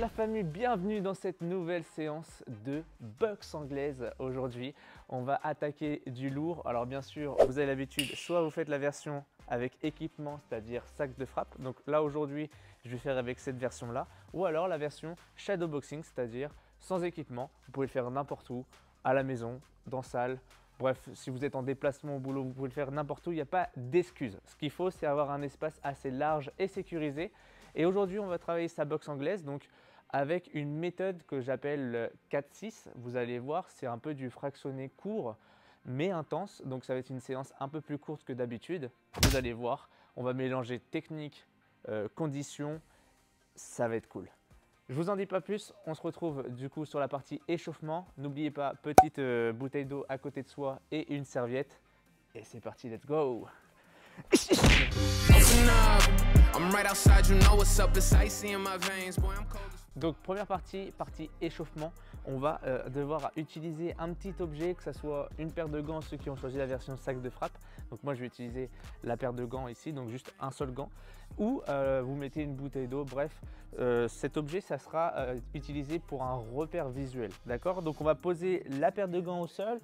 la famille, bienvenue dans cette nouvelle séance de boxe anglaise. Aujourd'hui, on va attaquer du lourd. Alors bien sûr, vous avez l'habitude, soit vous faites la version avec équipement, c'est-à-dire sac de frappe. Donc là aujourd'hui, je vais faire avec cette version-là. Ou alors la version shadow boxing, c'est-à-dire sans équipement. Vous pouvez le faire n'importe où, à la maison, dans salle. Bref, si vous êtes en déplacement au boulot, vous pouvez le faire n'importe où, il n'y a pas d'excuse. Ce qu'il faut, c'est avoir un espace assez large et sécurisé. Et aujourd'hui, on va travailler sa boxe anglaise, donc avec une méthode que j'appelle 4-6. Vous allez voir, c'est un peu du fractionné court, mais intense. Donc ça va être une séance un peu plus courte que d'habitude. Vous allez voir, on va mélanger technique, conditions, ça va être cool. Je vous en dis pas plus, on se retrouve du coup sur la partie échauffement. N'oubliez pas, petite bouteille d'eau à côté de soi et une serviette. Et c'est parti, let's go! Donc première partie échauffement, on va devoir utiliser un petit objet, que ce soit une paire de gants, ceux qui ont choisi la version sac de frappe. Donc moi je vais utiliser la paire de gants ici, donc juste un seul gant. Ou vous mettez une bouteille d'eau, bref, cet objet ça sera utilisé pour un repère visuel, d'accord? Donc on va poser la paire de gants au sol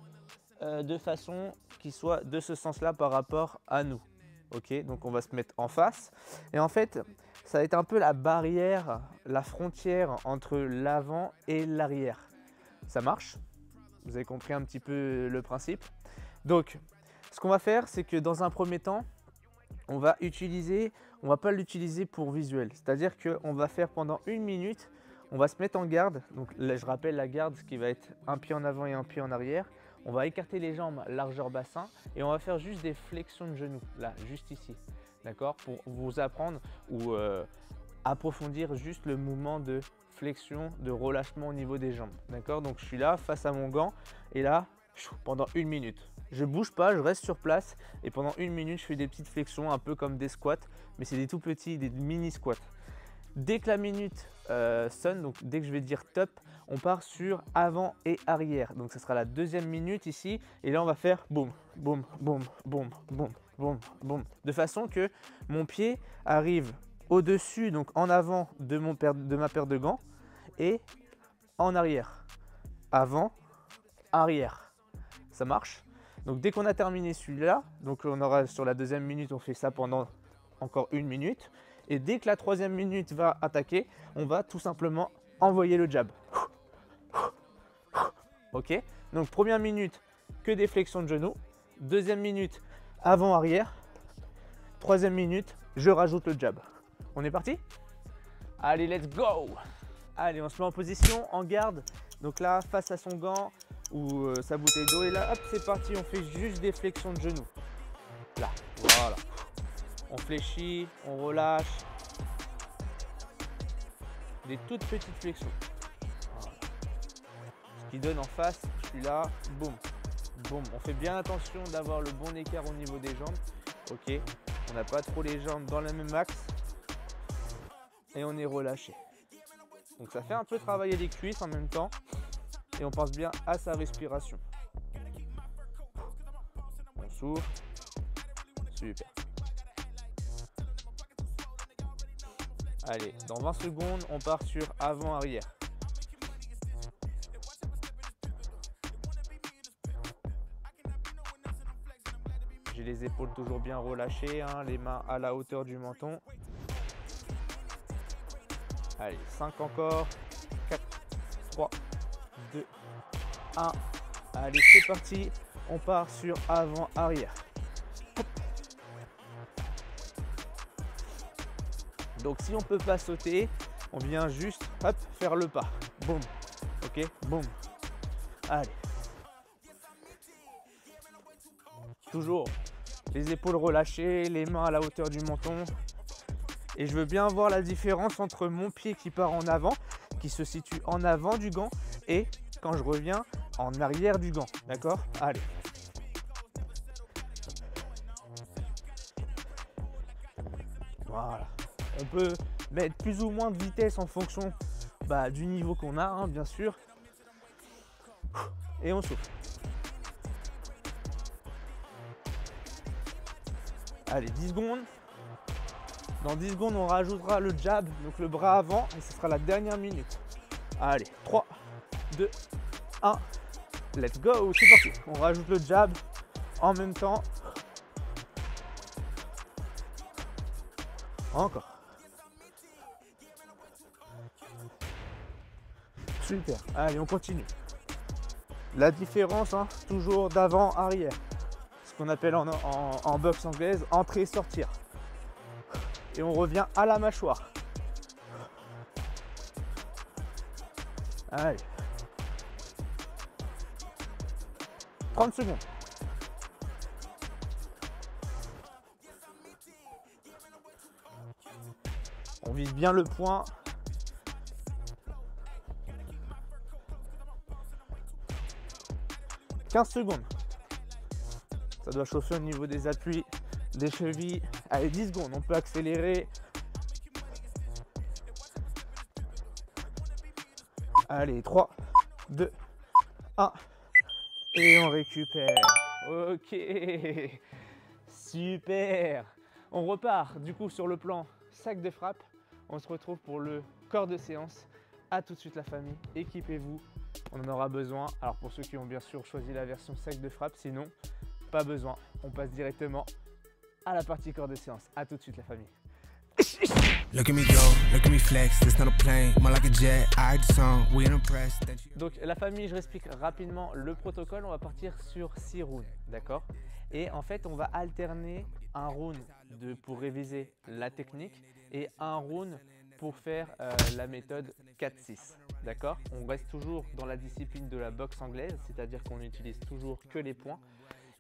de façon qui soit de ce sens-là par rapport à nous. Ok, donc on va se mettre en face et en fait ça va être un peu la barrière, la frontière entre l'avant et l'arrière. Ça marche? Vous avez compris un petit peu le principe. Donc ce qu'on va faire, c'est que dans un premier temps on va pas l'utiliser pour visuel, c'est à dire qu'on va faire pendant 1 minute, on va se mettre en garde. Donc là je rappelle la garde, ce qui va être un pied en avant et un pied en arrière. On va écarter les jambes largeur bassin et on va faire juste des flexions de genoux, là, juste ici, d'accord? Pour vous apprendre ou approfondir juste le mouvement de flexion, de relâchement au niveau des jambes, d'accord? Donc je suis là face à mon gant et là, pendant 1 minute. Je bouge pas, je reste sur place et pendant 1 minute, je fais des petites flexions un peu comme des squats, mais c'est des tout petits, des mini squats. Dès que la minute sonne, donc dès que je vais dire top, on part sur avant et arrière. Donc ce sera la deuxième minute ici. Et là, on va faire boum, boum, boum, boum, boum, boum, boum. De façon que mon pied arrive au-dessus, donc en avant de ma paire de gants et en arrière. Avant, arrière. Ça marche? Donc dès qu'on a terminé celui-là, donc on aura sur la deuxième minute, on fait ça pendant encore 1 minute. Et dès que la troisième minute va attaquer, on va tout simplement envoyer le jab. Ok? Donc première minute, que des flexions de genoux. Deuxième minute, avant-arrière. Troisième minute, je rajoute le jab. On est parti? Allez, let's go! Allez, on se met en position, en garde. Donc là, face à son gant ou sa bouteille d'eau. Et là, hop, c'est parti, on fait juste des flexions de genoux. Là, voilà. On fléchit, on relâche. Des toutes petites flexions. Voilà. Ce qui donne en face, je suis là, boum, boum. On fait bien attention d'avoir le bon écart au niveau des jambes. Ok, on n'a pas trop les jambes dans le même axe. Et on est relâché. Donc ça fait un peu travailler les cuisses en même temps. Et on pense bien à sa respiration. On souffle. Super. Allez, dans 20 secondes, on part sur avant-arrière. J'ai les épaules toujours bien relâchées, hein, les mains à la hauteur du menton. Allez, 5 encore. 4, 3, 2, 1. Allez, c'est parti. On part sur avant-arrière. Donc si on ne peut pas sauter, on vient juste hop, faire le pas. Boum. Ok, boum. Allez. Toujours les épaules relâchées, les mains à la hauteur du menton. Et je veux bien voir la différence entre mon pied qui part en avant, qui se situe en avant du gant, et quand je reviens en arrière du gant. D'accord? Allez. Voilà. On peut mettre plus ou moins de vitesse en fonction du niveau qu'on a, hein, bien sûr. Et on souffle. Allez, 10 secondes. Dans 10 secondes, on rajoutera le jab, donc le bras avant, et ce sera la dernière minute. Allez, 3, 2, 1, let's go, c'est parti. On rajoute le jab en même temps. Encore. Super, allez, on continue. La différence, hein, toujours d'avant, arrière. Ce qu'on appelle en boxe anglaise, entrer, sortir. Et on revient à la mâchoire. Allez. 30 secondes. On vise bien le point. « 15 secondes. Ça doit chauffer au niveau des appuis, des chevilles. Allez, 10 secondes. On peut accélérer. Allez, 3, 2, 1. Et on récupère. Ok. Super. On repart du coup sur le plan sac de frappe. On se retrouve pour le corps de séance. A tout de suite la famille. Équipez-vous. On en aura besoin. Alors pour ceux qui ont bien sûr choisi la version sac de frappe, sinon, pas besoin. On passe directement à la partie corps de séance. A tout de suite la famille. Donc la famille, je explique rapidement le protocole. On va partir sur 6 rounds, d'accord? Et en fait, on va alterner un round pour réviser la technique et un round pour faire la méthode 4-6, d'accord? On reste toujours dans la discipline de la boxe anglaise, c'est-à-dire qu'on n'utilise toujours que les points.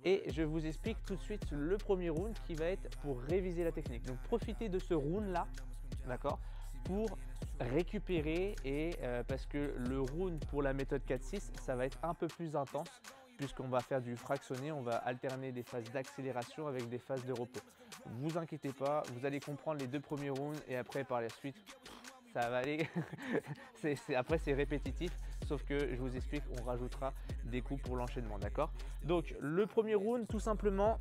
Et je vous explique tout de suite le premier round qui va être pour réviser la technique. Donc profitez de ce round-là, d'accord, pour récupérer et parce que le round pour la méthode 4-6, ça va être un peu plus intense puisqu'on va faire du fractionné, on va alterner des phases d'accélération avec des phases de repos. Vous inquiétez pas, vous allez comprendre les 2 premiers rounds et après par la suite, ça va aller. Après c'est répétitif, sauf que je vous explique, on rajoutera des coups pour l'enchaînement, d'accord? Donc le premier round, tout simplement,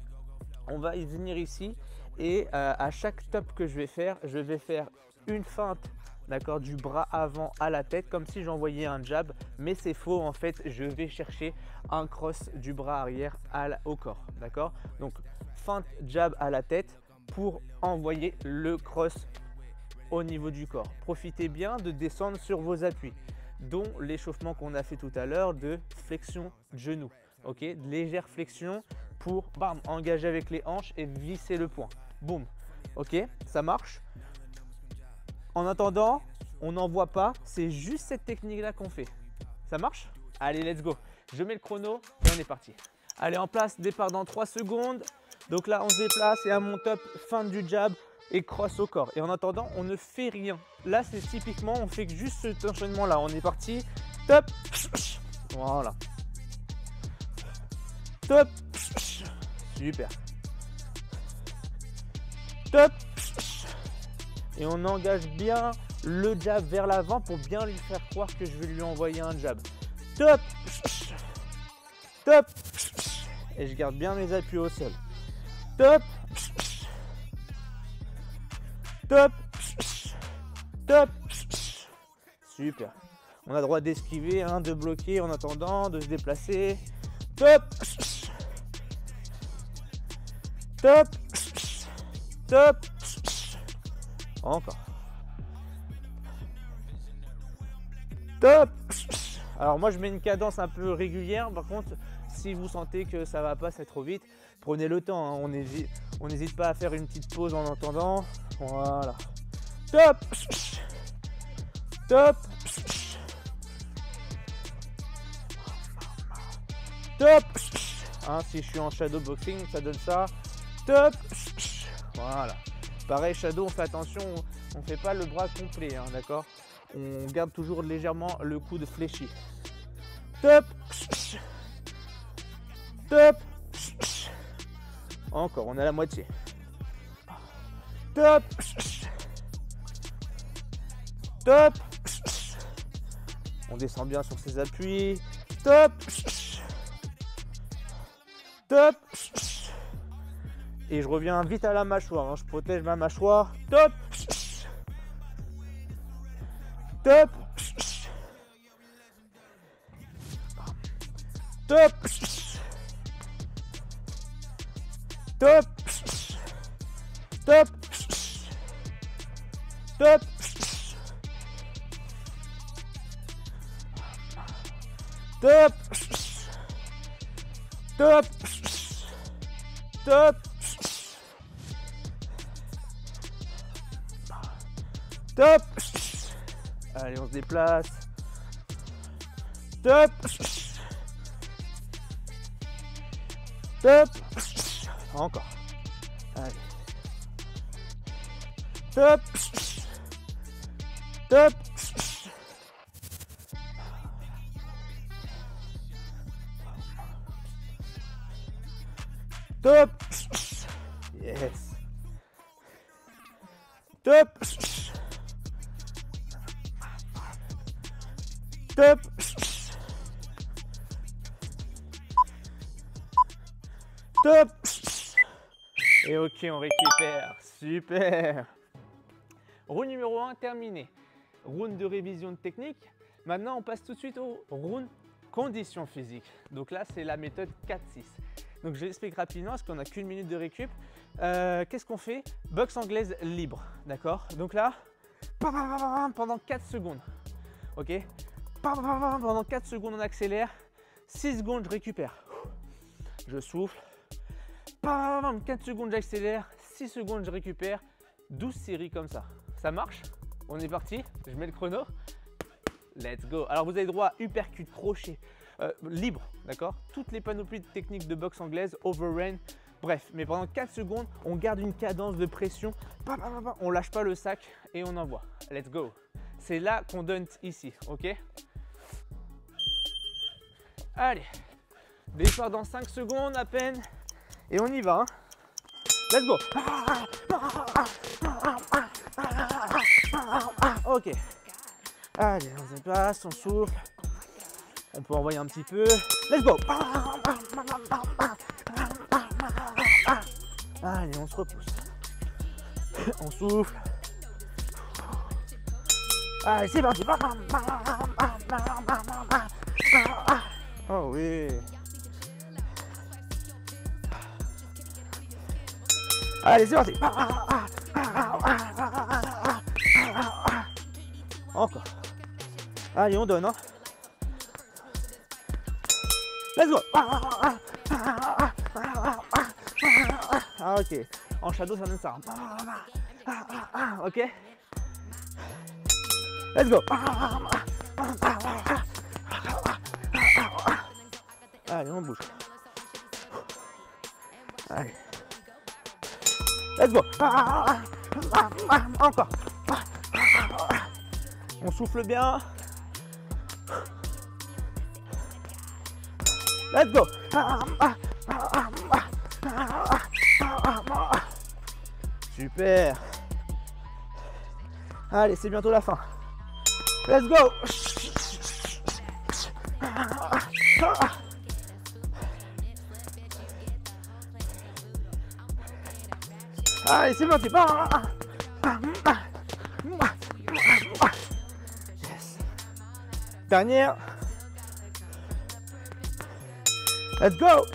on va y venir ici et à chaque top que je vais faire une feinte, d'accord, du bras avant à la tête, comme si j'envoyais un jab, mais c'est faux en fait, je vais chercher un cross du bras arrière au corps, d'accord? Donc feinte jab à la tête pour envoyer le cross au niveau du corps. Profitez bien de descendre sur vos appuis, dont l'échauffement qu'on a fait tout à l'heure de flexion genou, ok? Légère flexion pour bam, engager avec les hanches et visser le point, boum, ok? Ça marche. En attendant, on n'en voit pas, c'est juste cette technique-là qu'on fait. Ça marche? Allez, let's go. Je mets le chrono et on est parti. Allez, en place, départ dans 3 secondes. Donc là, on se déplace et à mon top, feinte du jab et cross au corps. Et en attendant, on ne fait rien. Là, c'est typiquement, on fait juste cet enchaînement-là. On est parti. Top. Voilà. Top. Super. Top. Et on engage bien le jab vers l'avant pour bien lui faire croire que je vais lui envoyer un jab. Top. Top. Et je garde bien mes appuis au sol. Top. Top. Top. Super. On a le droit d'esquiver, hein, de bloquer en attendant, de se déplacer. Top. Top. Top. Encore. Top. Alors moi je mets une cadence un peu régulière. Par contre, si vous sentez que ça va pas, c'est trop vite, prenez le temps, hein. On n'hésite pas à faire une petite pause en attendant. Voilà. Top. Top. Top. Hein, si je suis en shadow boxing, ça donne ça. Top. Voilà. Pareil, shadow, on fait attention, on ne fait pas le bras complet, hein, d'accord? On garde toujours légèrement le coude fléchi. Top. Top. Encore, on est à la moitié. Top. Top. On descend bien sur ses appuis. Top. Top. Et je reviens vite à la mâchoire, hein. Je protège ma mâchoire. Top. Top. Top. Top. Top. Top. Top. Top. Top. Top. Allez, on se déplace. Top. Top. Encore. Allez. Top. Top. Top. Yes. Top. Top. Top. Et ok, on récupère. Super. Round numéro 1 terminé. Round de révision de technique. Maintenant, on passe tout de suite au round condition physique. Donc là, c'est la méthode 4-6. Donc je l'explique rapidement parce qu'on n'a qu'une minute de récup. Qu'est-ce qu'on fait? Boxe anglaise libre, d'accord? Donc là, pendant 4 secondes, ok? Pendant 4 secondes, on accélère. 6 secondes, je récupère. Je souffle. 4 secondes, j'accélère. 6 secondes, je récupère. 12 séries comme ça. Ça marche? On est parti. Je mets le chrono. Let's go. Alors, vous avez droit à uppercut, crochet, libre, d'accord? Toutes les panoplies de techniques de boxe anglaise, overhand, bref. Mais pendant 4 secondes, on garde une cadence de pression. On lâche pas le sac et on envoie. Let's go. C'est là qu'on donne ici, ok? Allez. Départ dans 5 secondes à peine. Et on y va, hein. Let's go. Ok. Allez, on se déplace, on souffle. On peut envoyer un petit peu. Let's go. Allez, on se repousse. On souffle. Allez, c'est parti. Oh oui. Allez, c'est parti. Encore. Allez, on donne, hein. Let's go. Ah, ok. En shadow, ça donne ça. Ok. Let's go. Allez, on bouge. Allez. Let's go. Encore. On souffle bien. Let's go. Super. Allez, c'est bientôt la fin. Let's go. Allez, c'est parti. Yes. Dernière. Let's go.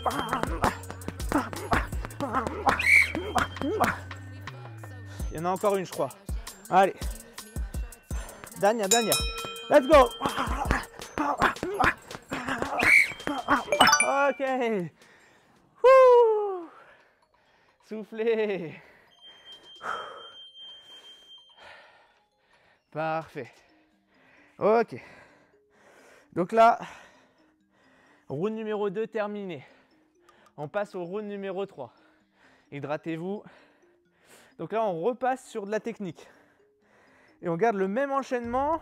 Il y en a encore une, je crois. Allez. Dernière. Let's go. Ok. Wouh. Soufflez. Parfait. Ok. Donc là, round numéro 2 terminé. On passe au round numéro 3. Hydratez-vous. Donc là, on repasse sur de la technique. Et on garde le même enchaînement,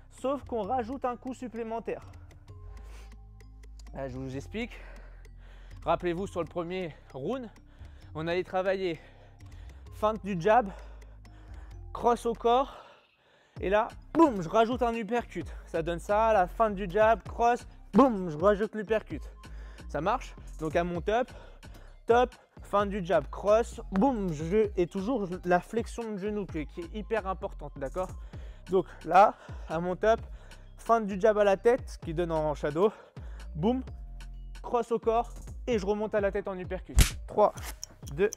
sauf qu'on rajoute un coup supplémentaire. Là, je vous explique. Rappelez-vous, sur le premier round, on allait travailler feinte du jab, cross au corps. Et là, boum, je rajoute un uppercut. Ça donne ça, la feinte du jab, cross, boum, je rajoute l'uppercut. Ça marche? Donc à mon top, fin du jab, cross, boum, et toujours la flexion de genou qui est hyper importante, d'accord? Donc là, à mon top, fin du jab à la tête, qui donne en shadow, boum, cross au corps, et je remonte à la tête en uppercut. 3, 2,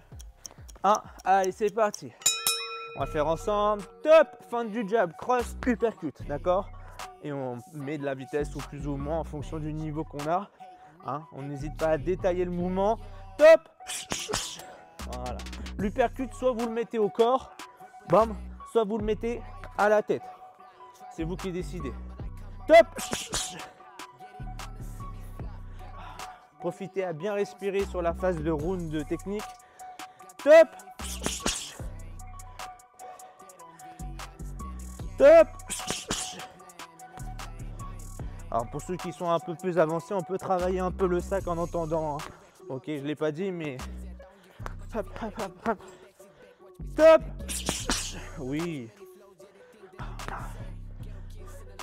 1, allez, c'est parti. On va faire ensemble, top, fin du jab, cross, uppercut, d'accord? Et on met de la vitesse ou plus ou moins en fonction du niveau qu'on a. Hein, on n'hésite pas à détailler le mouvement. Top. Voilà. L'uppercut, soit vous le mettez au corps, bam, soit vous le mettez à la tête. C'est vous qui décidez. Top. Profitez à bien respirer sur la phase de round de technique. Top. Top. Alors pour ceux qui sont un peu plus avancés, on peut travailler un peu le sac en entendant. Hein. Ok, je ne l'ai pas dit, mais... Hop, hop, hop, hop. Top. Oui.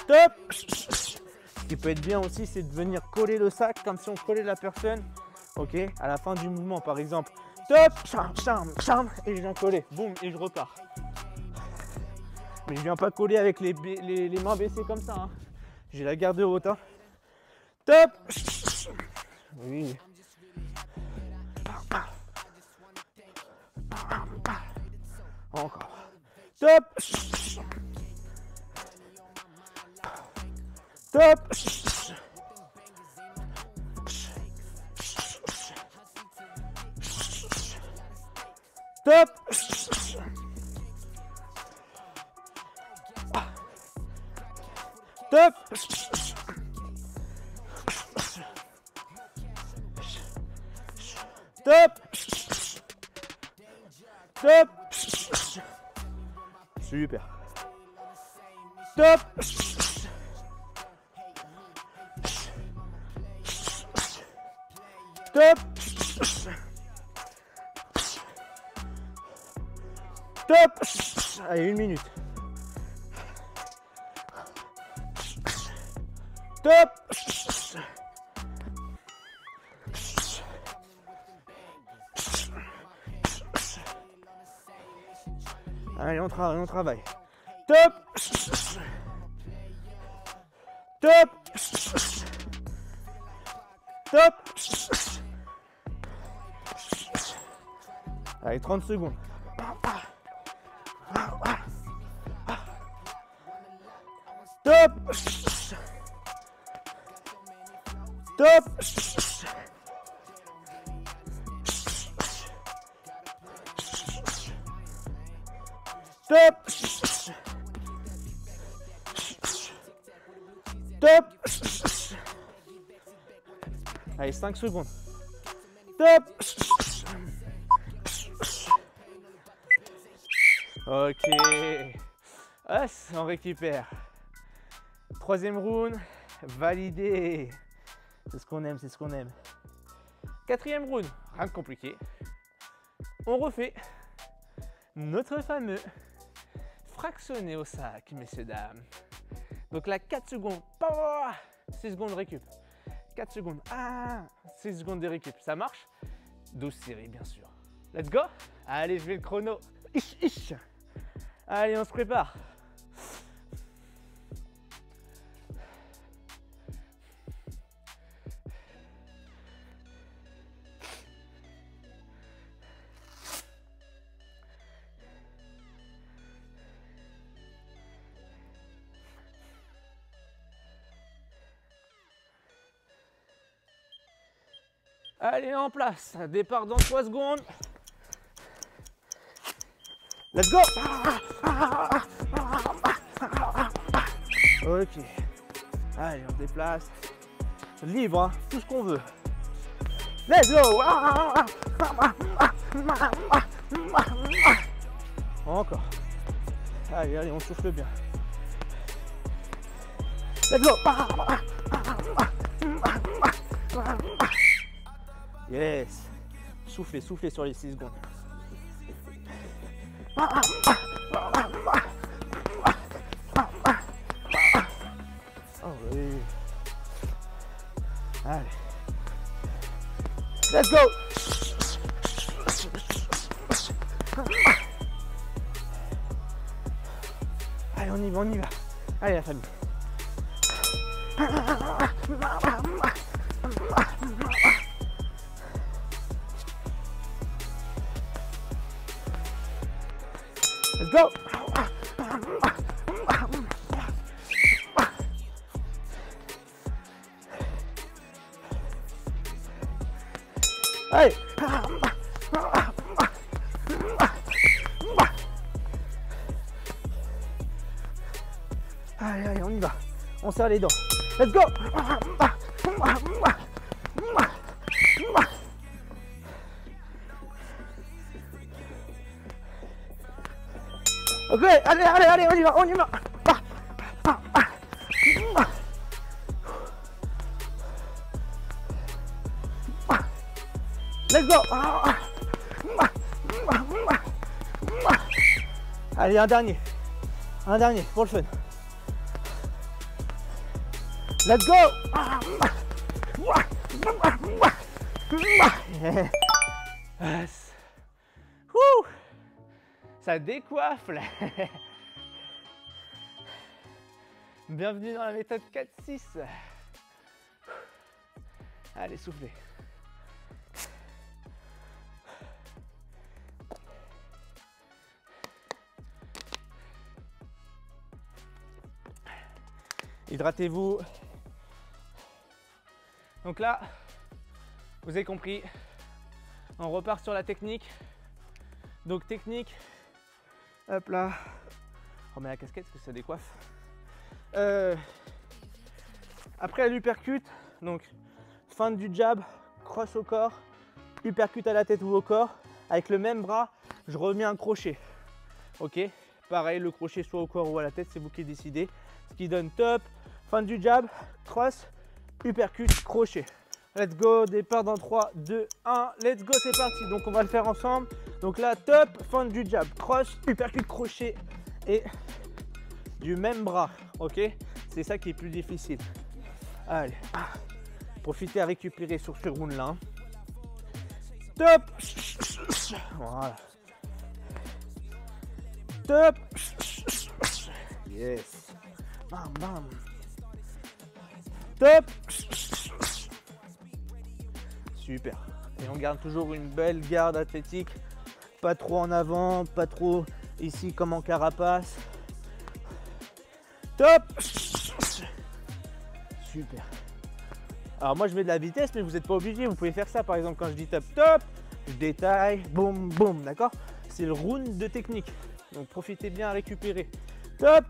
Top. Ce qui peut être bien aussi, c'est de venir coller le sac comme si on collait la personne. Ok, à la fin du mouvement, par exemple. Top. Charme, et je viens coller. Boum, et je repars. Mais je viens pas coller avec les mains baissées comme ça. Hein. J'ai la garde haute. Hein. Top. Oui. Encore. Top. Top. Top. Top. Top. Top. Super. Top. Top. Top. Allez, 1 minute. Top. Allez, on travaille. Top. Top. Top. Allez, 30 secondes. Top. Top. Top. Top. Allez, 5 secondes. Top. Ok. On récupère. 3e round, validé. C'est ce qu'on aime, c'est ce qu'on aime. 4e round, rien de compliqué. On refait notre fameux fractionné au sac, messieurs, dames. Donc là, 4 secondes, 6 secondes de récup. 4 secondes, 6 secondes de récup. Ça marche? 12 séries, bien sûr. Let's go. Allez, je vais le chrono. Allez, on se prépare. Allez, en place. Départ dans 3 secondes. Let's go. Ok. Allez, on se déplace. Libre, hein, tout ce qu'on veut. Let's go. Encore. Allez, allez, on souffle bien. Let's go. Yes. Soufflez, soufflez sur les 6 secondes. Oh oui. Allez. Let's go. Allez, on y va, on y va. Allez, la famille. Let's go. Allez. Allez, allez, on y va. On serre les dents. Let's go. Ok, allez, allez, allez, on y va, on y va. Let's go. Allez, un dernier pour le fun. Let's go. Yes. Wouh. Ça décoiffe là. Bienvenue dans la méthode 4-6. Allez, soufflez. Hydratez-vous. Donc là, vous avez compris, on repart sur la technique. Donc technique, hop là, on remet la casquette parce que ça décoiffe. Après l'uppercut, donc fin du jab, cross au corps, uppercut à la tête ou au corps. Avec le même bras, je remets un crochet. Ok, pareil, le crochet soit au corps ou à la tête, c'est vous qui décidez. Ce qui donne top, fin du jab, cross, uppercut, crochet. Let's go, départ dans 3, 2, 1, let's go, c'est parti. Donc on va le faire ensemble. Donc là, top, fin du jab, cross, uppercut, crochet et du même bras, ok? C'est ça qui est plus difficile. Allez, profitez à récupérer sur ce round là. Top, voilà. Top, yes. Bam, bam. Top. Super. Et on garde toujours une belle garde athlétique. Pas trop en avant, pas trop ici comme en carapace. Top. Super. Alors moi je mets de la vitesse, mais vous n'êtes pas obligé. Vous pouvez faire ça par exemple quand je dis top, top. Je détaille, boum, boum, d'accord? C'est le round de technique. Donc profitez bien à récupérer. Top.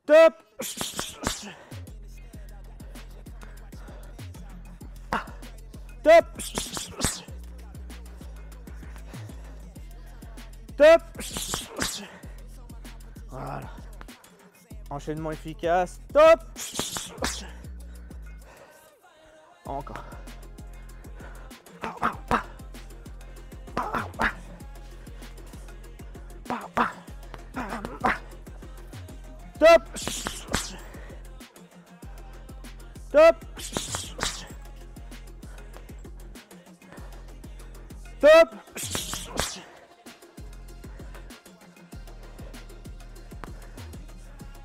Top. Top. Top. Voilà. Enchaînement efficace. Top. Encore. Top. Top. Top.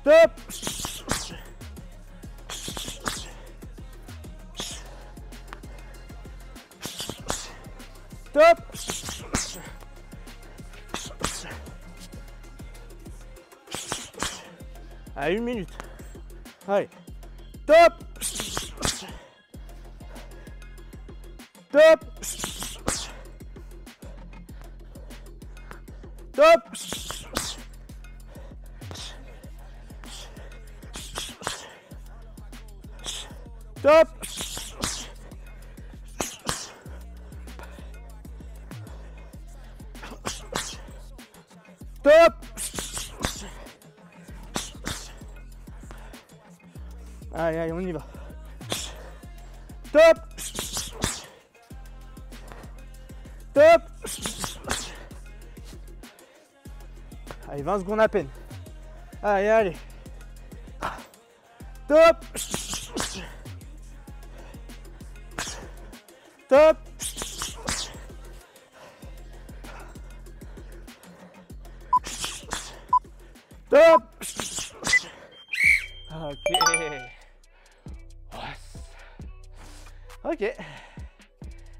Top. Top. À 1 minute. Allez. Top. Top. Top. Top. Top. Allez, allez, on y va. Top. Top. Allez, 20 secondes à peine. Allez, allez. Top. Top. Top. Ok. Ok.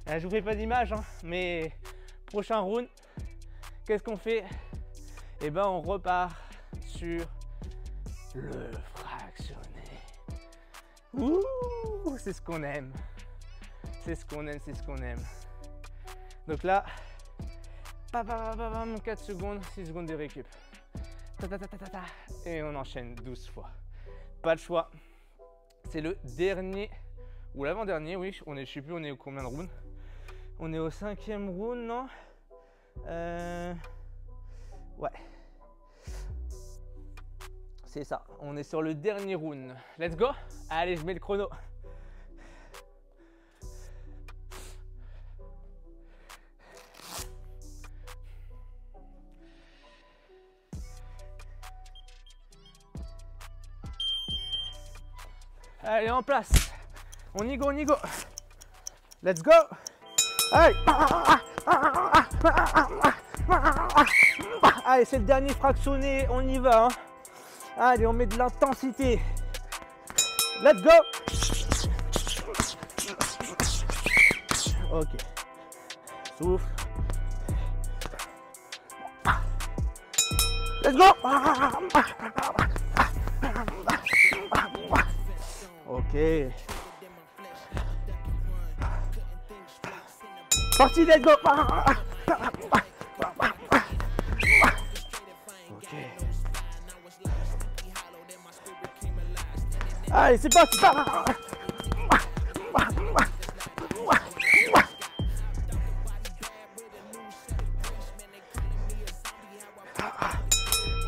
Je vous fais pas d'image, hein, mais prochain round, qu'est-ce qu'on fait? Eh ben, on repart sur le fractionné. Ouh, c'est ce qu'on aime. C'est ce qu'on aime, c'est ce qu'on aime. Donc là, 4 secondes, 6 secondes de récup. Et on enchaîne 12 fois. Pas de choix. C'est le dernier ou l'avant-dernier, oui. Je sais plus, on est au combien de rounds? On est au 5e round, non? Ouais. C'est ça. On est sur le dernier round. Let's go. Allez, je mets le chrono. Allez, en place. On y go, on y go. Let's go. Allez. Allez, c'est le dernier fractionné. On y va. Hein. Allez, on met de l'intensité. Let's go. Ok. Souffle. Let's go. Ok. Parti, let's go. Ok. Allez, c'est parti.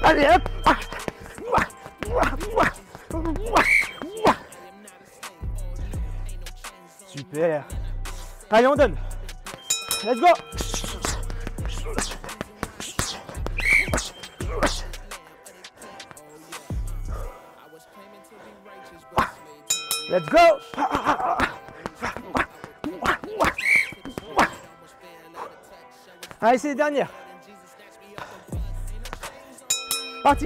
Allez, hop. Super. Allez, on donne. Let's go. Let's go. Allez, c'est les dernières. Parti.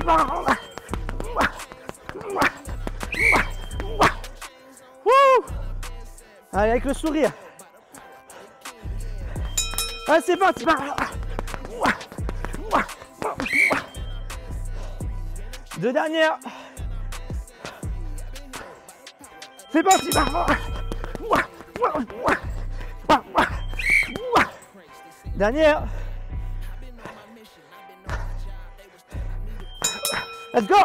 Allez, avec le sourire. Allez, c'est parti. Deux dernières. C'est parti. Dernière. Let's go.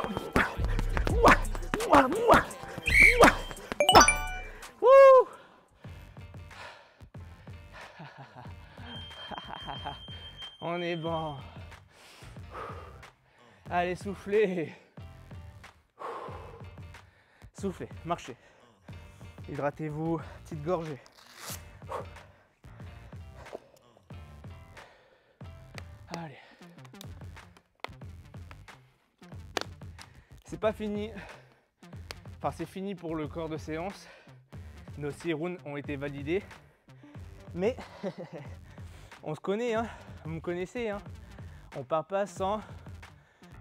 On est bon. Allez, soufflez. Soufflez, marchez. Hydratez-vous, petite gorgée. Allez. C'est pas fini. Enfin, c'est fini pour le corps de séance. Nos 6 rounds ont été validés. Mais on se connaît, hein. Vous me connaissez, hein. On part pas sans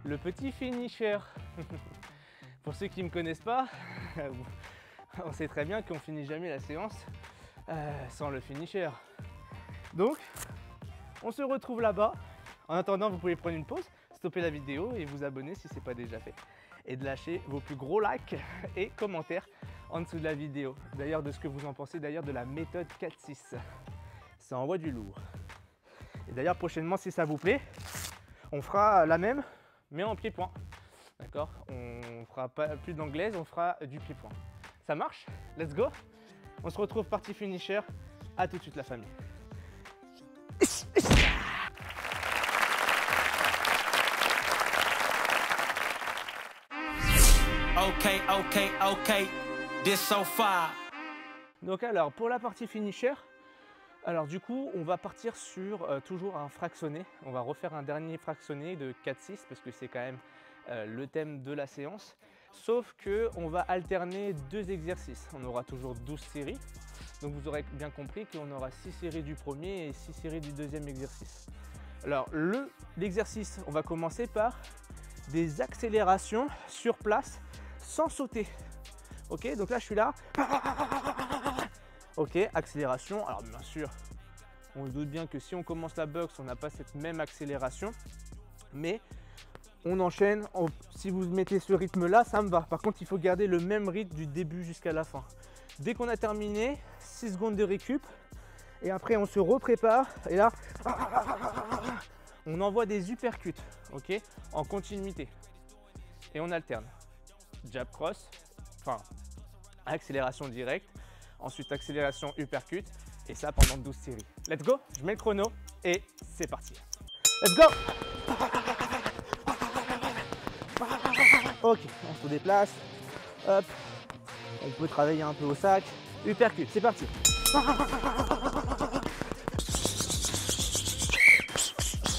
le petit finisher. Pour ceux qui ne me connaissent pas, on sait très bien qu'on finit jamais la séance sans le finisher. Donc, on se retrouve là-bas. En attendant, vous pouvez prendre une pause, stopper la vidéo et vous abonner si ce n'est pas déjà fait. Et de lâcher vos plus gros likes et commentaires en dessous de la vidéo. D'ailleurs, de ce que vous en pensez d'ailleurs de la méthode 4-6. Ça envoie du lourd. Et d'ailleurs, prochainement, si ça vous plaît, on fera la même, mais en pied-point. D'accord? On fera pas plus d'anglaise, on fera du pied-point. Ça marche? Let's go! On se retrouve partie finisher. À tout de suite la famille. Ok. This so far. Donc alors, pour la partie finisher, alors du coup, on va partir sur toujours un fractionné. On va refaire un dernier fractionné de 4-6 parce que c'est quand même le thème de la séance. Sauf qu'on va alterner 2 exercices. On aura toujours 12 séries. Donc vous aurez bien compris qu'on aura 6 séries du premier et 6 séries du deuxième exercice. Alors l'exercice, on va commencer par des accélérations sur place sans sauter. Ok, donc là je suis là. Ok, accélération. Alors bien sûr, on se doute bien que si on commence la boxe, on n'a pas cette même accélération. Mais on enchaîne. Si vous mettez ce rythme-là, ça me va. Par contre, il faut garder le même rythme du début jusqu'à la fin. Dès qu'on a terminé, 6 secondes de récup. Et après, on se reprépare. Et là, on envoie des uppercuts, ok, en continuité. Et on alterne. Jab cross, enfin, accélération directe. Ensuite, accélération uppercut. Et ça pendant 12 séries. Let's go, je mets le chrono et c'est parti. Let's go. Ok, on se déplace. Hop. On peut travailler un peu au sac. Uppercut, c'est parti.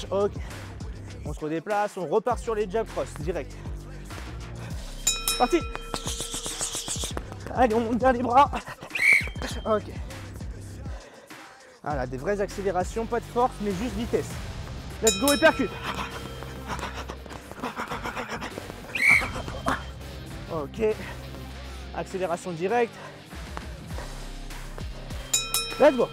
Ok. On se redéplace, on repart sur les jab cross direct. Parti. Allez, on monte bien les bras. Ok. Voilà, des vraies accélérations, pas de force, mais juste vitesse. Let's go, uppercut. Ok. Accélération directe. Let's go.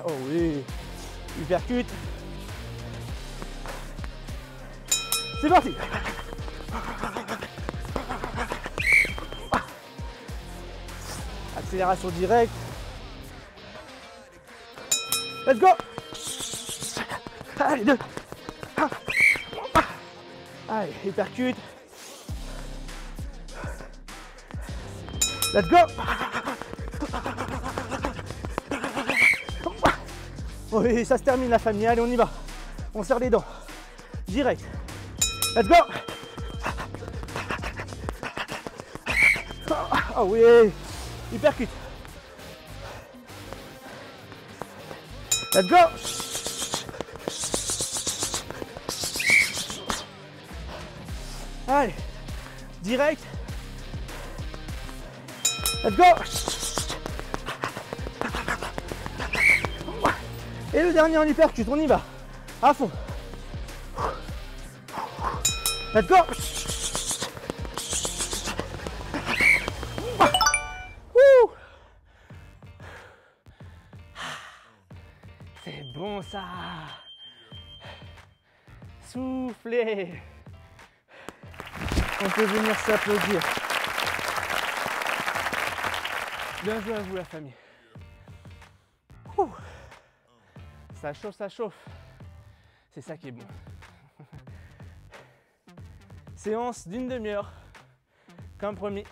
Oh oui. Uppercut. C'est parti. Accélération directe. Let's go. Allez, 2. Allez, uppercut. Let's go. Oui, ça se termine la famille. Allez, on y va. On serre les dents. Direct. Let's go. Oh oui. Uppercut. Let's go. Allez. Direct. Let's go. Et le dernier en uppercut, on y va. À fond. Let's go. C'est bon ça. Soufflez. On peut venir s'applaudir. Bien joué à vous la famille. Ouh. Ça chauffe, ça chauffe. C'est ça qui est bon. Séance d'une demi-heure, comme promis.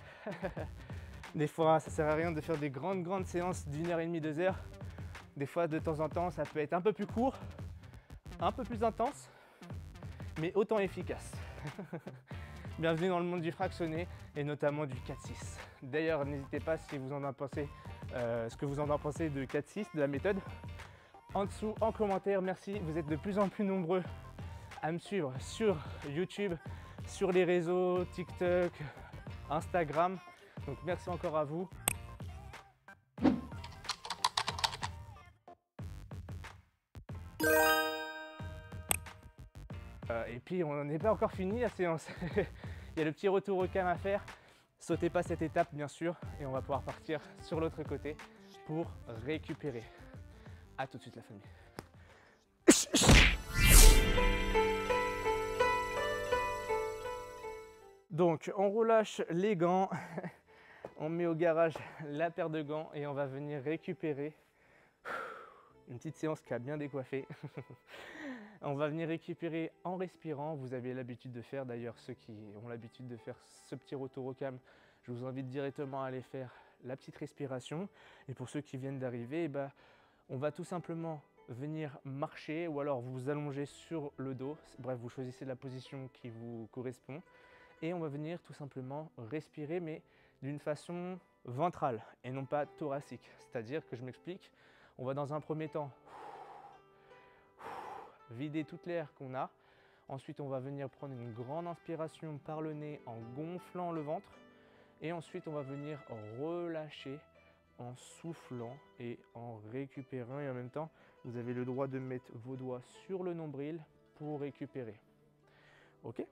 Des fois, ça sert à rien de faire des grandes séances d'1h30, 2 heures. Des fois, de temps en temps, ça peut être un peu plus court, un peu plus intense, mais autant efficace. Bienvenue dans le monde du fractionné et notamment du 4-6. D'ailleurs, n'hésitez pas si vous en avez pensé, ce que vous en avez pensé de 4-6, de la méthode. En dessous, en commentaire, merci. Vous êtes de plus en plus nombreux à me suivre sur YouTube, sur les réseaux, TikTok, Instagram. Donc merci encore à vous. Et puis on n'est pas encore fini la séance. Il y a le petit retour au calme à faire. Sautez pas cette étape bien sûr et on va pouvoir partir sur l'autre côté pour récupérer. A tout de suite la famille. Donc on relâche les gants, on met au garage la paire de gants et on va venir récupérer une petite séance qui a bien décoiffé. On va venir récupérer en respirant. Vous avez l'habitude de faire, d'ailleurs ceux qui ont l'habitude de faire ce petit retour au calme, je vous invite directement à aller faire la petite respiration. Et pour ceux qui viennent d'arriver, on va tout simplement venir marcher ou alors vous allonger sur le dos. Bref, vous choisissez la position qui vous correspond. Et on va venir tout simplement respirer, mais d'une façon ventrale et non pas thoracique. C'est-à-dire que je m'explique, on va dans un premier temps vider toute l'air qu'on a. Ensuite, on va venir prendre une grande inspiration par le nez en gonflant le ventre. Et ensuite, on va venir relâcher en soufflant et en récupérant. Et en même temps, vous avez le droit de mettre vos doigts sur le nombril pour récupérer. Ok?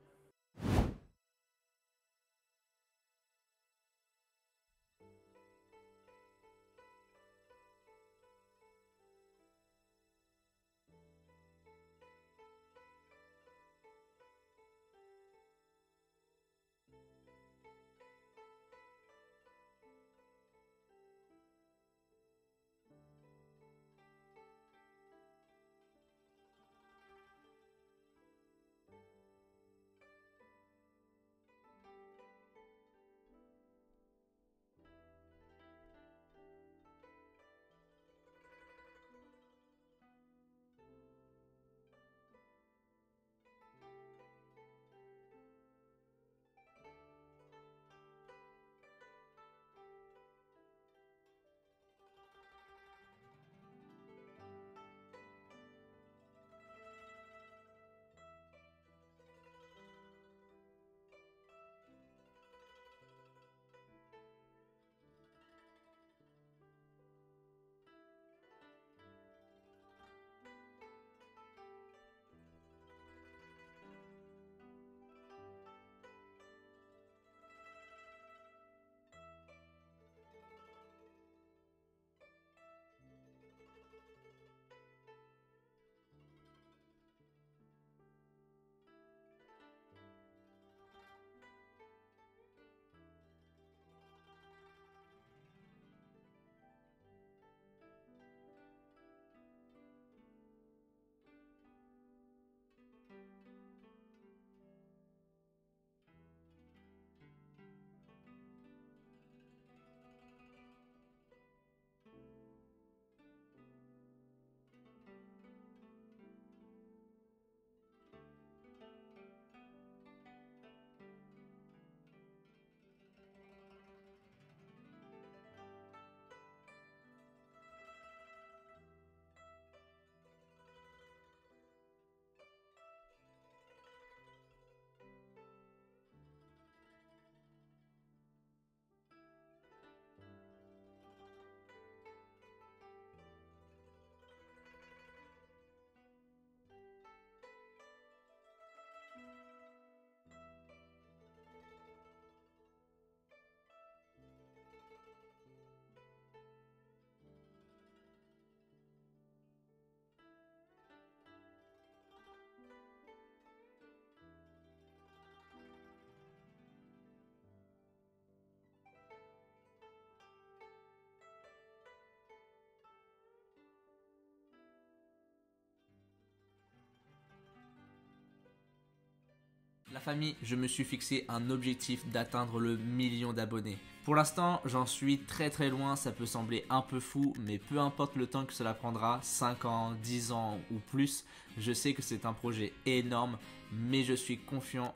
La famille, je me suis fixé un objectif d'atteindre le 1 000 000 d'abonnés. Pour l'instant, j'en suis très loin, ça peut sembler un peu fou, mais peu importe le temps que cela prendra, 5 ans, 10 ans ou plus, je sais que c'est un projet énorme, mais je suis confiant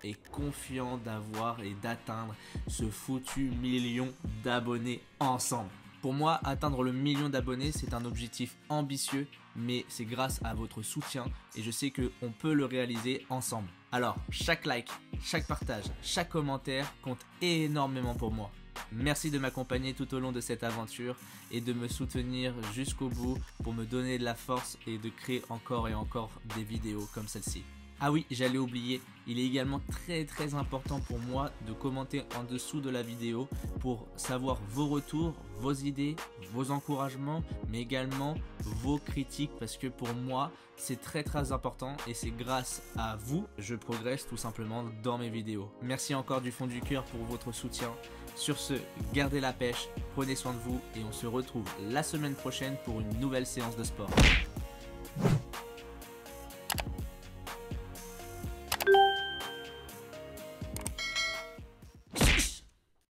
d'avoir et d'atteindre ce foutu 1 000 000 d'abonnés ensemble. Pour moi, atteindre le 1 000 000 d'abonnés, c'est un objectif ambitieux, mais c'est grâce à votre soutien et je sais qu'on peut le réaliser ensemble. Alors, chaque like, chaque partage, chaque commentaire compte énormément pour moi. Merci de m'accompagner tout au long de cette aventure et de me soutenir jusqu'au bout pour me donner de la force et de créer encore et encore des vidéos comme celle-ci. Ah oui, j'allais oublier, il est également très important pour moi de commenter en dessous de la vidéo pour savoir vos retours, vos idées, vos encouragements, mais également vos critiques parce que pour moi, c'est très important et c'est grâce à vous que je progresse tout simplement dans mes vidéos. Merci encore du fond du cœur pour votre soutien. Sur ce, gardez la pêche, prenez soin de vous et on se retrouve la semaine prochaine pour une nouvelle séance de sport.